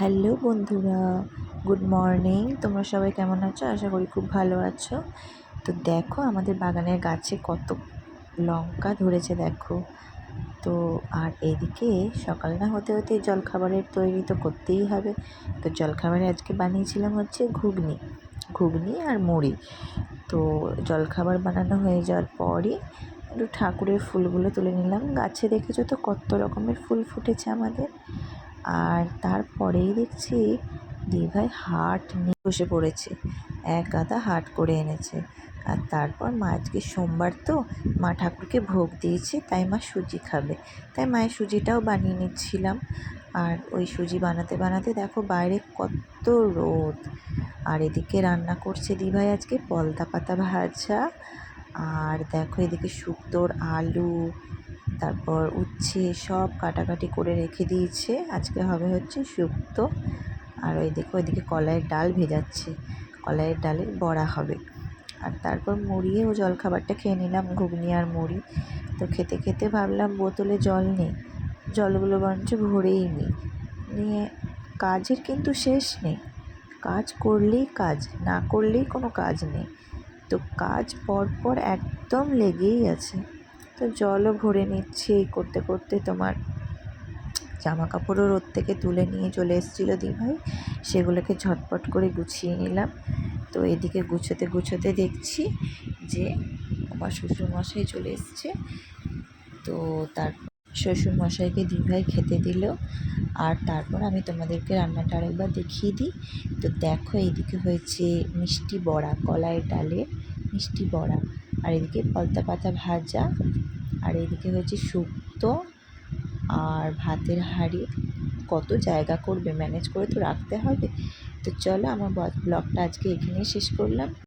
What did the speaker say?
Hello বন্ধুরা, good morning. তোমরা সবাই কেমন আছো? আশা করি খুব ভালো আছো। তো দেখো আমাদের বাগানের গাছে কত লঙ্কা ধরেছে দেখো। তো আর এদিকে সকাল না হতে হতে জলখাবারের তৈরি তো করতেই হবে। তো জলখাবারে আজকে বানিয়েছিলাম হচ্ছে ঘুগনি আর মুড়ি। তো জলখাবার বানানো হয়ে যাওয়ার পরই একটু ঠাকুরের ফুলগুলো তুলে নিলাম। গাছে দেখেছো তো কত রকমের ফুল ফুটেছে আমাদের। আর তারপরেই দেখছি দিভাই হাট নিয়ে বসে পড়েছে, এক গাদা হাট করে এনেছে। আর তারপর মা আজকে সোমবার তো মা ঠাকুরকে ভোগ দিয়েছে, তাই মা সুজি খাবে, তাই মায়ের সুজিটাও বানিয়ে নিচ্ছিলাম। আর ওই সুজি বানাতে বানাতে দেখো বাইরে কত রোদ। আর এদিকে রান্না করছে দিভাই আজকে পলতা পাতা ভাজা। আর দেখো এদিকে শুক্তোর আলু, তারপর উচ্ছে সব কাটাকাটি করে রেখে দিয়েছে। আজকে হবে হচ্ছে শুক্তো। আর ওই দেখো ওইদিকে কলাইয়ের ডাল ভেজাচ্ছে, কলাইয়ের ডালের বড়া হবে। আর তারপর মুড়িয়ে ও জলখাবারটা খেয়ে নিলাম, ঘুগনি আর মুড়ি। তো খেতে খেতে ভাবলাম বোতলে জল নেই, জলগুলো বরঞ্চ ভরেই নিয়ে কাজের কিন্তু শেষ নেই। কাজ করলেই কাজ, না করলেই কোনো কাজ নেই। তো কাজ পরপর একদম লেগেই আছে। তো জলও ভরে নিচ্ছি। এই করতে করতে তোমার জামা কাপড়ও রোদ থেকে তুলে নিয়ে চলে এসেছিলো দিভাই, সেগুলোকে ঝটপট করে গুছিয়ে নিলাম। তো এদিকে গুছোতে গুছোতে দেখছি যে আমার শ্বশুরমশাই চলে এসছে। তো তার শ্বশুরমশাইকে দিভাই খেতে দিল। আর তারপর আমি তোমাদেরকে রান্নাটা আরেকবার দেখিয়ে দিই। তো দেখো এইদিকে হয়েছে মিষ্টি বড়া, কলাইয়ের ডালের মিষ্টি বড়া। আর এদিকে পলতা পাতা ভাজা। আর এদিকে হয়েছে শুক্তো আর ভাতের হাঁড়ি। কত জায়গা করবে, ম্যানেজ করে তো রাখতে হবে। তো চলো আমার ব্লগটা আজকে এখানেই শেষ করলাম।